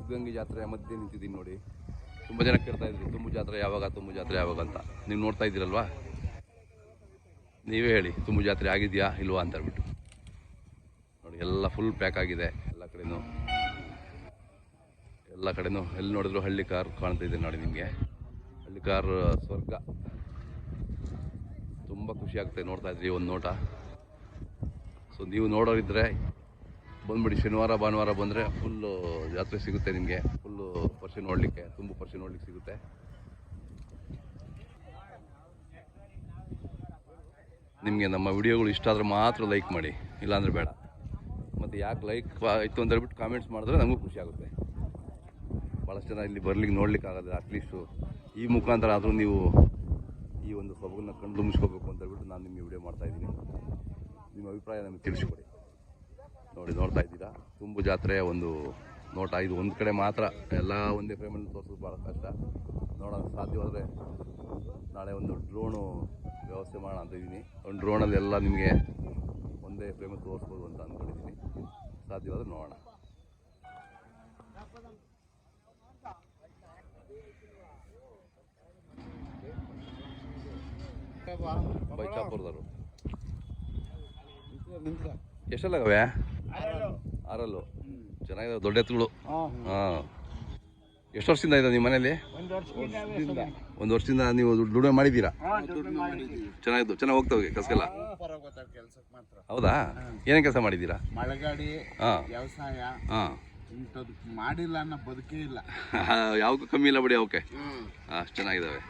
ಸಿದ್ಧಗಂಗೆ ಜಾತ್ರೆ ಮಧ್ಯೆ ನಿಂತಿದ್ದೀನಿ ನೋಡಿ. ತುಂಬ ಜನ ಕೇಳ್ತಾ ಇದ್ರಿ ತುಂಬು ಜಾತ್ರೆ ಯಾವಾಗ ಅಂತ. ನೀವು ನೋಡ್ತಾ ಇದ್ದೀರಲ್ವಾ, ನೀವೇ ಹೇಳಿ ತುಂಬು ಜಾತ್ರೆ ಆಗಿದೆಯಾ ಇಲ್ವಾ ಅಂತ ಹೇಳ್ಬಿಟ್ಟು. ನೋಡಿ ಎಲ್ಲ ಫುಲ್ ಪ್ಯಾಕ್ ಆಗಿದೆ ಎಲ್ಲ ಕಡೆನೂ ಎಲ್ಲಿ ನೋಡಿದ್ರು ಹಳ್ಳಿ ಕಾರ್ ಕಾಣ್ತಾ ಇದೆ ನೋಡಿ ನಿಮಗೆ. ಹಳ್ಳಿ ಕಾರ್ ಸ್ವರ್ಗ, ತುಂಬ ಖುಷಿ ಆಗ್ತದೆ ನೋಡ್ತಾ ಇದ್ರಿ ಒಂದು ನೋಟ. ಸೊ ನೀವು ನೋಡೋರಿದ್ದರೆ ಬಂದ್ಬಿಡಿ, ಶನಿವಾರ ಭಾನುವಾರ ಬಂದರೆ ಫುಲ್ಲು ಜಾತ್ರೆ ಸಿಗುತ್ತೆ ನಿಮಗೆ. ಫುಲ್ಲು ಪರ್ಷೆ ನೋಡಲಿಕ್ಕೆ, ತುಂಬು ಪರ್ಷೆ ನೋಡಲಿಕ್ಕೆ ಸಿಗುತ್ತೆ. ನಿಮಗೆ ನಮ್ಮ ವಿಡಿಯೋಗಳು ಇಷ್ಟ ಆದರೆ ಮಾತ್ರ ಲೈಕ್ ಮಾಡಿ, ಇಲ್ಲಾಂದರೆ ಬೇಡ. ಮತ್ತು ಯಾಕೆ ಲೈಕ್ ಆಯಿತು ಅಂತ ಹೇಳ್ಬಿಟ್ಟು ಕಾಮೆಂಟ್ಸ್ ಮಾಡಿದ್ರೆ ನಮಗೂ ಖುಷಿ ಆಗುತ್ತೆ. ಭಾಳಷ್ಟು ಜನ ಇಲ್ಲಿ ಬರ್ಲಿಕ್ಕೆ ನೋಡ್ಲಿಕ್ಕೆ ಆಗೋದಿಲ್ಲ. ಅಟ್ಲೀಸ್ಟು ಈ ಮುಖಾಂತರ ಆದರೂ ನೀವು ಈ ಒಂದು ಸೊಬಗನ್ನ ಕಣ್ಣು ತುಂಬಿಸ್ಕೋಬೇಕು ಅಂತ ಹೇಳ್ಬಿಟ್ಟು ನಾನು ನಿಮಗೆ ವಿಡಿಯೋ ಮಾಡ್ತಾಯಿದ್ದೀನಿ. ನಿಮ್ಮ ಅಭಿಪ್ರಾಯ ನಮಗೆ ತಿಳಿಸ್ಕೊಡಿ. ನೋಡ್ತಾ ಇದ್ದೀರಾ ತುಂಬು ಜಾತ್ರೆಯ ಒಂದು ನೋಟ. ಇದು ಒಂದು ಕಡೆ ಮಾತ್ರ, ಎಲ್ಲ ಒಂದೇ ಫ್ರೇಮಲ್ಲಿ ತೋರಿಸೋದು ಭಾಳ ಕಷ್ಟ. ನೋಡೋಣ, ಸಾಧ್ಯವಾದರೆ ನಾಳೆ ಒಂದು ಡ್ರೋನು ವ್ಯವಸ್ಥೆ ಮಾಡೋಣ ಅಂತ ಇದ್ದೀನಿ. ಒಂದು ಡ್ರೋನಲ್ಲಿ ಎಲ್ಲ ನಿಮಗೆ ಒಂದೇ ಫ್ರೇಮಲ್ಲಿ ತೋರಿಸ್ಬೋದು ಅಂತ ಅಂದ್ಕೊಂಡಿದ್ದೀನಿ. ಸಾಧ್ಯವಾದರೆ ನೋಡೋಣ. ಬೈಚಾಪುರದವರು ಎಷ್ಟೆಲ್ಲಾಗವೆ? 6 ಚೆನ್ನಾಗಿದ್ದಾವೆ, ದೊಡ್ಡ ಎತ್ತುಗಳು. ಹಾಂ, ಎಷ್ಟು ವರ್ಷದಿಂದ ಇದೆ ನಿಮ್ಮ ಮನೇಲಿ? ಒಂದು ವರ್ಷದಿಂದ ನೀವು ದುಡಿಮೆ ಮಾಡಿದ್ದೀರಾ? ಚೆನ್ನಾಗಿ ಹೋಗ್ತಾವೆ ಕಸಗೆಲ್ಲ? ಹೌದಾ? ಏನೇನು ಕೆಲಸ ಮಾಡಿದ್ದೀರಾ? ಮಳೆಗಾಡಿ, ವ್ಯವಸಾಯ. ಹಾಂ, ಮಾಡಿಲ್ಲ ಅನ್ನೋ ಬದುಕೇ ಇಲ್ಲ. ಯಾವಕ್ಕೂ ಕಮ್ಮಿ ಇಲ್ಲ ಬಿಡಿ ಅವಕ್ಕೆ, ಅಷ್ಟು ಚೆನ್ನಾಗಿದ್ದಾವೆ.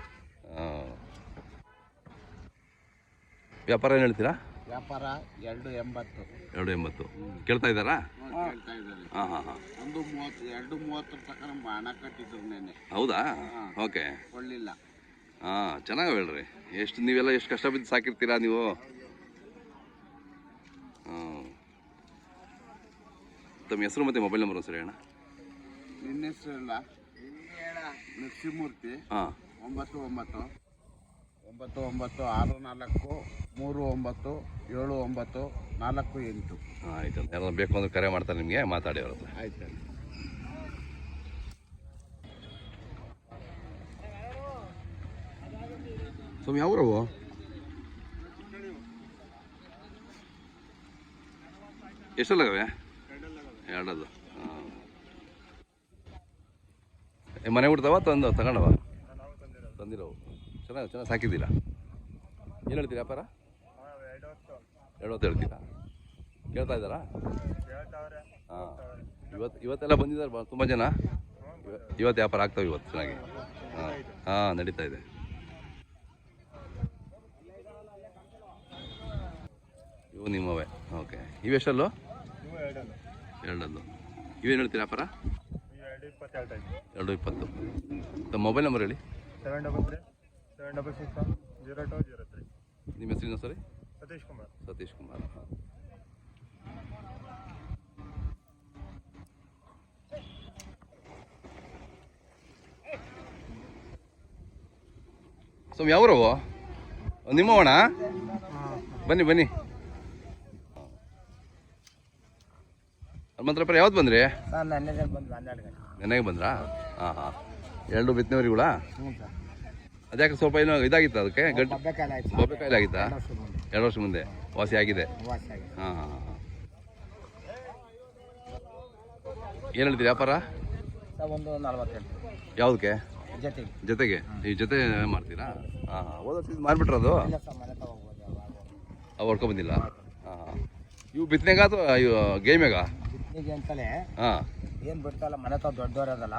ವ್ಯಾಪಾರ ಏನು ಹೇಳ್ತೀರಾ? ವ್ಯಾಪಾರ 280 ಕೇಳ್ತಾ ಇದ್ದಾರಾ? ಹಾಂ ಹಾಂ ಹಾಂ. 230 ಪ್ರಕಾರ ಹಣ ಕಟ್ಟಿದ್ರು ನೆನ್ನೆ. ಹೌದಾ? ಓಕೆ, ಕೊಳ್ಳಿಲ್ಲ. ಹಾಂ, ಚೆನ್ನಾಗಿ ಹೇಳ್ರಿ. ನೀವೆಲ್ಲ ಎಷ್ಟು ಕಷ್ಟ ಬಿದ್ದು ಸಾಕಿರ್ತೀರಾ ನೀವು. ಹಾಂ, ತಮ್ಮ ಹೆಸರು ಮತ್ತು ಮೊಬೈಲ್ ನಂಬರ್ ಸರಿ ಅಣ್ಣ? ನಿನ್ನ ಹೆಸರು ಇಲ್ಲ, ನರಸಿಂಹಮೂರ್ತಿ. ಹಾಂ, 99 64 39 79 48. ಆಯ್ತು. ಯಾರು ಬೇಕು ಅಂದ್ರೆ ಕರೆ ಮಾಡ್ತಾರೆ ನಿಮಗೆ, ಮಾತಾಡಿ ಅವ್ರ ಹತ್ರ. ಆಯ್ತು. ಸ್ವಾಮಿ ಯಾವ್ರವು? ಎಷ್ಟೆಲ್ಲಾಗವೆ? 2. ಮನೆ ಬಿಡ್ತಾವ ತಗೊಂಡವ? ತಂದಿರೋವು. ಚೆನ್ನಾಗಿ ಸಾಕಿದ್ದೀರಾ? ಏನು ಹೇಳ್ತೀರಾ ವ್ಯಾಪಾರ? 2 ಹೇಳ್ತೀರಾ? ಕೇಳ್ತಾ ಇದ್ದಾರಾ? ಹಾಂ, ಇವತ್ತೆಲ್ಲ ಬಂದಿದ್ದಾರೆ ತುಂಬ ಜನ. ಇವತ್ತು ವ್ಯಾಪಾರ ಆಗ್ತಾವೆ ಇವತ್ತು ಚೆನ್ನಾಗಿ. ಹಾಂ, ನಡೀತಾ ಇದೆ. ಇವು ನಿಮ್ಮವೇ? ಓಕೆ. ಇವೆಷ್ಟಲ್ಲೂ? 2. ಇವೇನು ಹೇಳ್ತೀರಾ ವ್ಯಾಪಾರ? 220. ತಮ್ಮ ಮೊಬೈಲ್ ನಂಬರ್ ಹೇಳಿ. 733 766 0203. ನಿಮ್ಮ ಹೆಸರಿನ ಸರಿ? ಸತೀಶ್ ಕುಮಾರ್. ಸ್ವಾಮಿ ಯಾವ್ರವು? ನಿಮ್ಮವಣ? ಬನ್ನಿ. ಹನುಮಂತರಪ್ಪರ ಯಾವ್ದು ಬಂದ್ರಿ? ನೆನೆಗೆ ಬಂದ್ರಾ? ಹಾಂ. 2 ಬಿತ್ತನೆವರಿಗಳಾ? ಅದ್ಯಾಕೆ ಸ್ವಲ್ಪ ಏನೋ ಇದಾಗಿತ್ತು ಅದಕ್ಕೆ? ಬೊಬ್ಬೆ ಕಾಯಿಲೆ ಆಗಿತ್ತಾ? 2 ವರ್ಷ ಮುಂದೆ ವಾಸಿ ಆಗಿದೆ. ಹಾಂ. ಏನು ಹೇಳ್ತೀರಿ ವ್ಯಾಪಾರ? ಯಾವುದಕ್ಕೆ? ಜೊತೆಗೆ ಈ ಜೊತೆ ಮಾಡ್ತೀರಾ? ಹಾಂ. ಹೋದ ವರ್ಷ ಮಾರ್ಬಿಟ್ರ ಅದು? ಅವು ಹೊಡ್ಕೊ ಬಂದಿಲ್ಲ? ಹಾಂ. ಇವು ಬಿತ್ತನೆಗ ಅಥವಾ ಇವು ಗೇಮ್ಯಾಗ? ಹಾಂ, ಏನು ಬಿಡ್ತಲ್ಲ, ಮನೆ ತಾವು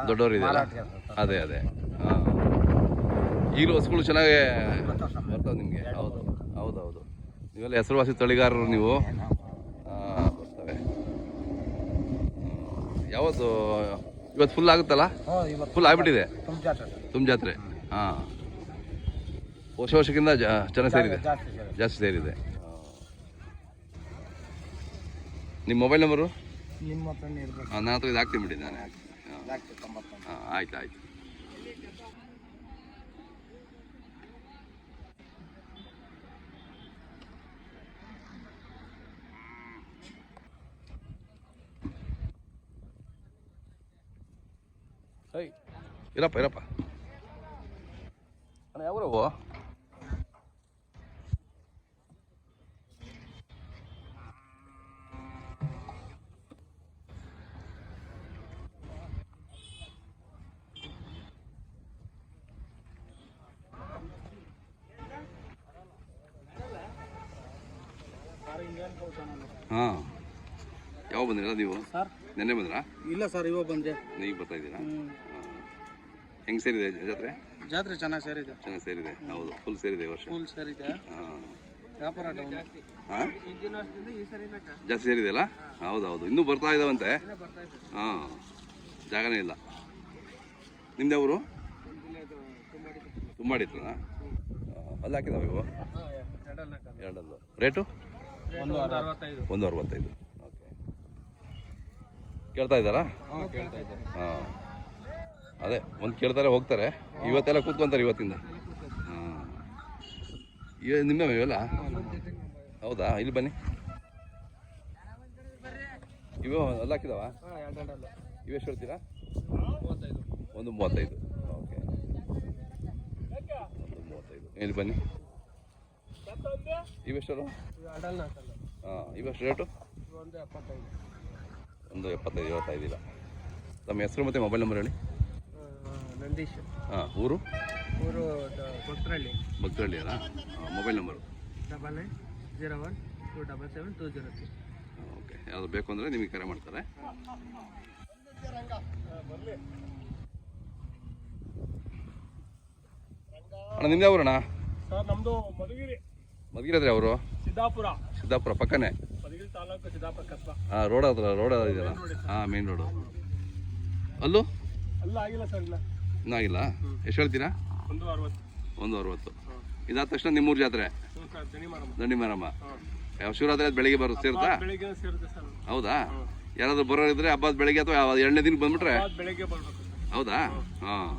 ದೊಡ್ಡವರು ಇದೆಯಲ್ಲ, ಅದೇ. ಹಾಂ, ಈಗಲೂ ಹಸುಗಳು ಚೆನ್ನಾಗಿ ಬರ್ತಾವೆ ನಿಮಗೆ? ಹೌದು. ನೀವೆಲ್ಲ ಹೆಸರುವಾಸಿ ತಳಿಗಾರರು ನೀವು. ಹಾಂ, ಬರ್ತವೆ. ಯಾವತ್ತು? ಇವತ್ತು ಫುಲ್ ಆಗುತ್ತಲ್ಲ? ಫುಲ್ ಆಗಿಬಿಟ್ಟಿದೆ ತುಂಬ ಜಾತ್ರೆ. ಹಾಂ, ವರ್ಷಕ್ಕಿಂತ ಚೆನ್ನಾಗಿ ಸೇರಿದೆ, ಜಾಸ್ತಿ ಸೇರಿದೆ. ನಿಮ್ಮ ಮೊಬೈಲ್ ನಂಬರು? ನನ್ನ ಹತ್ರ ಇದು ಹಾಕ್ತೀನಿ ಬಿಡಿ, ನಾನು ಹಾಂ, ಆಯ್ತು. ಹೈ ಇರಪ್ಪ ಇರಪ್ಪ ಅಣ್ಣ ಯಾವೂರವು ಹಾಂ ಯಾವಾಗ ಬಂದಿರಾ ನೀವು ಸರ್ ನೆನ್ನೆ ಬಂದ್ರಾ ಇಲ್ಲ ಸರ್ ಇವಾಗ ಬಂದೆ ಈಗ ಬರ್ತಾ ಇದ್ದೀರಾ ಹೆಂಗೆ ಸೇರಿದೆ ಜಾತ್ರೆ ಜಾತ್ರೆ ಚೆನ್ನಾಗಿ ಸೇರಿದೆ ಚೆನ್ನಾಗಿ ಸೇರಿದೆ ಹೌದು ಫುಲ್ ಸೇರಿದೆ ಈ ವರ್ಷ ಫುಲ್ ಸೇರಿದೆ ಹಾಂ ವ್ಯಾಪಾರ ಡೌನ್ ಹಾಂ ಹಿಂದಿನ ವರ್ಷದಿಂದ ಈ ಸರಿ ಜಾಸ್ತಿ ಸೇರಿದೆ ಅಲ್ಲ ಹೌದು ಹೌದು ಇನ್ನೂ ಬರ್ತಾ ಇದ್ದಾವಂತೆ ಹಾಂ ಜಾಗನೇ ಇಲ್ಲ ನಿಮ್ದು ಅವರು ತುಂಬ ಮಾಡಿತ್ತು ಅಲ್ಲಿ ಹಾಕಿದಾವೆ ಇವು ಎರಡಲ್ಲು ರೇಟು 165 165 ಓಕೆ ಕೇಳ್ತಾ ಇದ್ದಾರಾ ಕೇಳ್ತಾ ಇದ್ದಾರೆ ಹಾಂ ಅದೇ ಒಂದು ಕೇಳ್ತಾರೆ ಹೋಗ್ತಾರೆ ಇವತ್ತೆಲ್ಲ ಕೂತ್ಕೊಂತಾರೆ ಇವತ್ತಿಂದ ಹಾಂ ನಿಮ್ಮೆ ಇವೆಲ್ಲ ಹೌದಾ ಇಲ್ಲಿ ಬನ್ನಿ ಇವು ಅಲ್ಲಿ ಹಾಕಿದಾವ ಇವೆಷ್ಟು ಹೇಳ್ತೀರಾ 135 ಓಕೆ 135 ಇಲ್ಲಿ ಬನ್ನಿ ಇವೆಷ್ಟು ಹಾಂ ಇವೆಷ್ಟು ರೇಟು 175 25 ತಮ್ಮ ಹೆಸರು ಮತ್ತು ಮೊಬೈಲ್ ನಂಬರ್ ಹೇಳಿ ನಂದೀಶ್ ಹಾಂ ಊರು ಭಕ್ತರಳ್ಳಿ ಭಕ್ತಹಳ್ಳಿ ಅಲ್ಲ ಮೊಬೈಲ್ ನಂಬರು 9901277203 ಓಕೆ ಯಾವುದು ಬೇಕು ಅಂದರೆ ನಿಮಗೆ ಕರೆ ಮಾಡ್ತಾರೆ ಅಣ್ಣ ನಿಮ್ದು ಯಾವೂರಣ್ಣ ಸರ್ ನಮ್ಮದು ಮಧುಗಿರಿ ಮಧುಗಿರಿ ಹತ್ರ ಅವರು ಸಿದ್ದಾಪುರ ಪಕ್ಕನೇ ಮಧುಗಿರಿ ತಾಲೂಕು ಸಿದ್ದಾಪುರ ಕಸ್ಬ ಹಾಂ ರೋಡ್ ಹತ್ರ ರೋಡ್ ಇದೆಯಲ್ಲ ಹಾಂ ಮೇನ್ ರೋಡು ಅಲ್ಲೂ ಅಲ್ಲ ಆಗಿಲ್ಲ ಸರ್ ಇಲ್ಲ ಇನ್ನೂ ಆಗಿಲ್ಲ ಎಷ್ಟು ಹೇಳ್ತೀರಾ 160 ಇದಾದ ತಕ್ಷಣ ನಿಮ್ಮೂರು ಜಾತ್ರೆ ದಂಡಿ ಮಾರಮ್ಮ ಯಾವ ಶಿವರಾತ್ರಿ ಅದು ಬೆಳಿಗ್ಗೆ ಸೇರುತ್ತಾ ಬೆಳಿಗ್ಗೆ ಸೇರುತ್ತೆ ಸರ್ ಹೌದಾ ಯಾರಾದ್ರೂ ಬರೋರಿದ್ರೆ ಹಬ್ಬದ ಬೆಳಿಗ್ಗೆ ಅಥವಾ ಎರಡನೇ ದಿನಕ್ಕೆ ಬಂದ್ಬಿಟ್ರೆ ಬೆಳಿಗ್ಗೆ ಬರ್ಬೇಕು ಹೌದಾ ಹಾಂ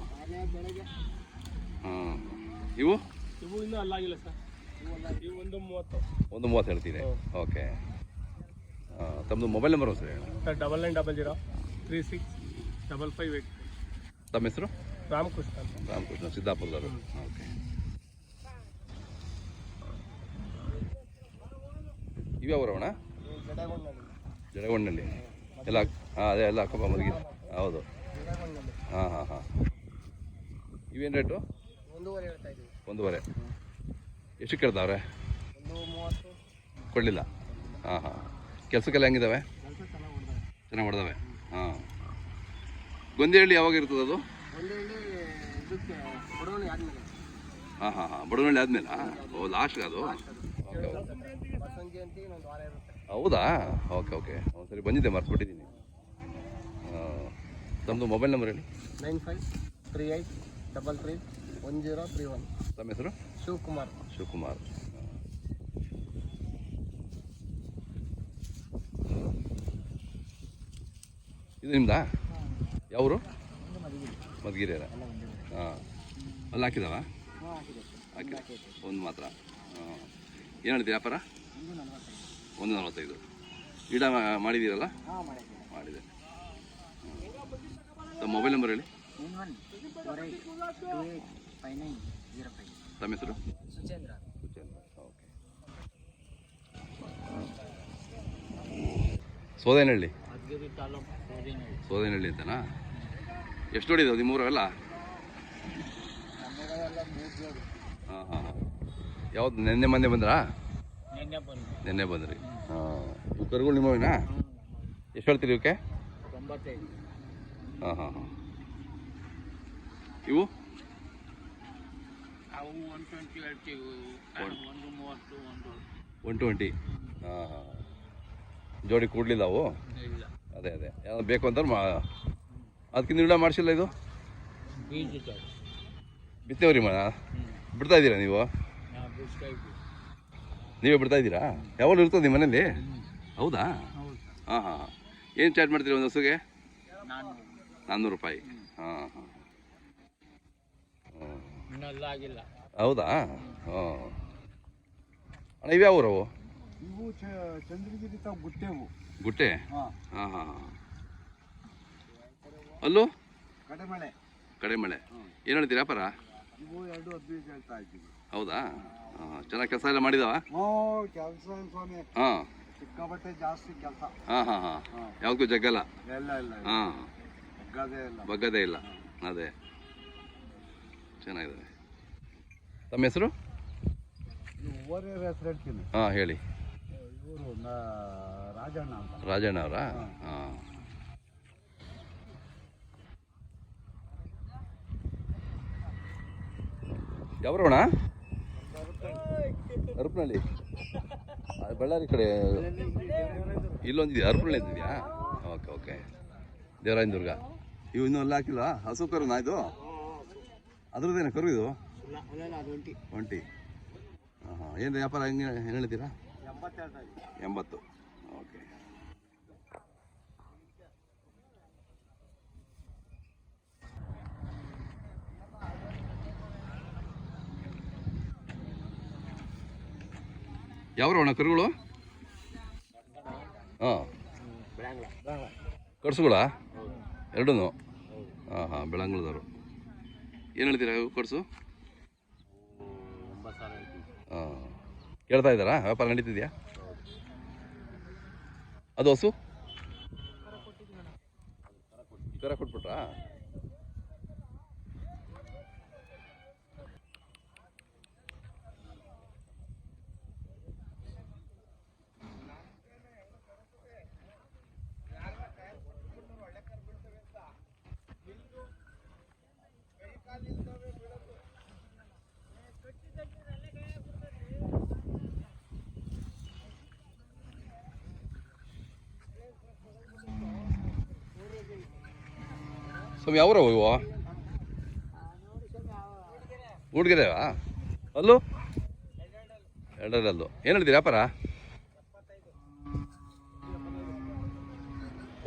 ಹಾಂ ಇವು ಇವು ಇನ್ನೂ ಅಲ್ಲಾಗಿಲ್ಲ ಸರ್ ಇವು 130 130 ಹೇಳ್ತೀನಿ ಓಕೆ ತಮ್ಮದು ಮೊಬೈಲ್ ನಂಬರ್ ಸರ್ ಹೇಳಿ ಸರ್ 9900365588 ತಮ್ಮ ಹೆಸರು ರಾಮಕೃಷ್ಣ ಅಂತ ರಾಮಕೃಷ್ಣ ಸಿದ್ದಾಪುರದವರು ಓಕೆ ಇವ್ಯಾವರವಣ ಜಡಗೊಂಡಲ್ಲಿ ಎಲ್ಲ ಹಾಂ ಅದೇ ಎಲ್ಲ ಅಕ್ಕಪ್ಪ ಮಲಗಿ ಹೌದು ಹಾಂ ಹಾಂ ಹಾಂ ಇವೇನು ರೇಟು 1.5 ಹೇಳ್ತಾ ಇದ್ದೀವಿ 1.5 ಎಷ್ಟು ಕೇಳ್ತಾವ್ರೆ 130 ಕೊಡಲಿಲ್ಲ ಹಾಂ ಹಾಂ ಕೆಲಸಕ್ಕೆಲ್ಲ ಹೆಂಗಿದ್ದಾವೆ ಕೆಲಸ ಚೆನ್ನಾಗಿ ಚೆನ್ನಾಗಿ ಹೊಡೆದಾವೆ ಹೊಡೆದವೆ ಹಾಂ ಗೊಂದಿಹಳ್ಳಿ ಯಾವಾಗ ಇರ್ತದೆ ಅದು ಒಂದೇಳಿ ಇದಕ್ಕೆ ಬಡವಣಿ ಆದ್ಮೇಲೆ ಹಾಂ ಹಾಂ ಹಾಂ ಬಡವನಹಳ್ಳಿ ಆದಮೇಲೆ ಓ ಲಾಸ್ಟ್ ಅದು ಓಕೆ ಸಂಜೆ ಅಂತ ಇನ್ನೊಂದು ವಾರ ಇರುತ್ತೆ ಹೌದಾ ಓಕೆ ಓಕೆ ಒಂದು ಸರಿ ಬಂದಿದ್ದೆ ಮರ್ತ್ಬಿಟ್ಟಿದ್ದೀನಿ ತಮ್ಮದು ಮೊಬೈಲ್ ನಂಬರ್ ಹೇಳಿ 9538331031 ತಮ್ಮ ಹೆಸರು ಶಿವಕುಮಾರ್ ಶಿವಕುಮಾರ್ ಇದು ನಿಮ್ದಾ ಯಾವರು ಮಧುಗಿರಿಯರ ಹಾಂ ಅಲ್ಲಿ ಹಾಕಿದಾವ ಹಾಕಿದ ಒಂದು ಮಾತ್ರ ಹಾಂ ಏನು ಹೇಳ್ತೀವಿ ವ್ಯಾಪಾರ 145 ಗಿಡ ಮಾಡಿದ್ದೀರಲ್ಲ ಮಾಡಿದೆ ತಮ್ಮ ಮೊಬೈಲ್ ನಂಬರ್ ಹೇಳಿ ತಮ್ಮ ಹೆಸರು ಸುಚೇಂದ್ರ ಸುಚೇಂದ್ರ ಓಕೆ ಸೋದೇನಹಳ್ಳಿ ಮಧುಗಿರಿ ತಾಲೂಕು ಸೋದೇನಹಳ್ಳಿ ಅಂತನಾ ಎಷ್ಟು ಹೊಡಿದಾವೆ ನಿಮ್ಮೂರವೆಲ್ಲ ಹಾಂ ಹಾಂ ಹಾಂ ಯಾವ್ದು ನೆನ್ನೆ ಮೊನ್ನೆ ಬಂದ್ರಾ ನಿನ್ನೆ ಬಂದು ನೆನ್ನೆ ಬಂದ್ರಿ ಹಾಂ ಇವು ಕರುಗಳು ನಿಮ್ಮವೇನಾ ಎಷ್ಟು ಹೇಳ್ತೀರಿ ಇವಕ್ಕೆ 95 ಹಾಂ ಹಾಂ ಹಾಂ ಇವು ಅವು 120 ಹೇಳ್ತೀವಿ 130 120 ಹಾಂ ಹಾಂ ಜೋಡಿ ಕೂಡಲಿಲ್ಲ ಅವು ಇಲ್ಲ ಅದೇ ಅದೇ ಯಾವ್ದು ಬೇಕು ಅಂತ ಅದಕ್ಕಿಂತ ಗಿಡ ಮಾಡಿಸಿಲ್ಲ ಇದು ಬೀಜ ಬಿತ್ತೇವ್ರಿ ಬಿಡ್ತಾ ಇದ್ದೀರಾ ನೀವು ನೀವೇ ಬಿಡ್ತಾ ಇದ್ದೀರಾ ಯಾವಾಗ ಇರ್ತದೆ ನಿಮ್ಮ ಮನೇಲಿ ಹೌದಾ ಹಾಂ ಹಾಂ ಹಾಂ ಏನು ಚಾರ್ಜ್ ಮಾಡ್ತೀರಿ ಒಂದು ಹಸುಗೆ 400 ರೂಪಾಯಿ ಹಾಂ ಹಾಂ ಆಗಿಲ್ಲ ಹೌದಾ ಹಾಂ ಅಣ್ಣ ಇವ್ಯಾವ ಊರವು ಇವು ಚಂದ್ರಗಿರಿ ತಾವು ಗುಟ್ಟೆವು ಗುಟ್ಟೆ ಹಾಂ ಹಾಂ ಹಾಂ ಹಾಂ ಅಲ್ಲೂ ಕಡೆಮಳೆ. ಕಡೆಮಳೆ. ಏನು ಹೇಳ್ತೀರಿ ವ್ಯಾಪಾರ? ಇವು 2.15 ಹೇಳ್ತಾ ಇದ್ದೀವಿ. ಹೌದಾ? ಚೆನ್ನಾಗಿ ಕೆಲಸ ಎಲ್ಲ ಮಾಡಿದಾವ? ಕೆಲಸ ಸ್ವಾಮಿ ಹಾಂ, ಸಿಕ್ಕಾಬಟ್ಟೆ ಜಾಸ್ತಿ ಕೆಲಸ. ಹಾಂ ಹಾಂ ಹಾಂ, ಯಾವುದಕ್ಕೂ ಜಗ್ಗಲ್ಲ? ಎಲ್ಲ ಇಲ್ಲ, ಹಾಂ, ಬಗ್ಗದೇ ಇಲ್ಲ. ಅದೇ ಚೆನ್ನಾಗಿದೆ. ತಮ್ಮ ಹೆಸರು? ಓರಿಯರ್ ಹೆಸರು ಹೇಳ್ತೀನಿ. ಹಾಂ ಹೇಳಿ. ಇವರು ರಾಜಣ್ಣ ಅಂತ. ರಾಜಣ್ಣ ಅವರಾ? ಹಾಂ. ಯಾವ್ರವಣ? ಹರಪನಹಳ್ಳಿ. ಬಳ್ಳಾರಿ ಕಡೆ ಇಲ್ಲೊಂದಿದೆಯಾ? ಹರಪನಹಳ್ಳಿ ಅಂತಿದೆಯಾ? Okay okay. ದೇವರಾಯನ ದುರ್ಗ. ಇವು ಇನ್ನೂ ಎಲ್ಲ ಹಾಕಿಲ್ಲ? ಹಸು ಕರುನಾ ಇದು? ಅದ್ರದ್ದೇನ ಕರು ಇದು? ಒಂಟಿ. ಹಾಂ ಹಾಂ. ಏನು ವ್ಯಾಪಾರ ಹೆಂಗೆ ಏನು ಹೇಳ್ತೀರಾ? 80. ಓಕೆ. ಯಾವ್ರವಣ ಕರುಗಳು? ಹಾಂ, ಕಡ್ಸುಗಳ ಎರಡೂ? ಹಾಂ ಹಾಂ, ಬೆಳಂಗ್ಳದವರು. ಏನು ಹೇಳ್ತೀರಾ ಇವು ಕಡ್ಸು? ಹಾಂ. ಕೇಳ್ತಾ ಇದ್ದಾರಾ? ವ್ಯಾಪಾರ ನಡೀತಿದೆಯಾ? ಅದು ಹಸು ಕರ ಕೊಟ್ಬಿಟ್ರಾ? ಸ್ವಾಮಿ ಯಾವ್ರವ ಇವು? ಊಡ್ಗೆರೆವಾ? ಅಲ್ಲೂ ಎರಡರಲ್ಲೂ. ಏನು ಹೇಳ್ತೀರಿ ವ್ಯಾಪಾರ?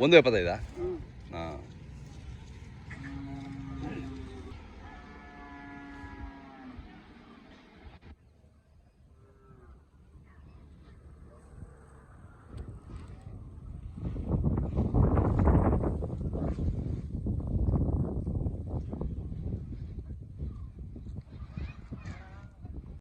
1.75.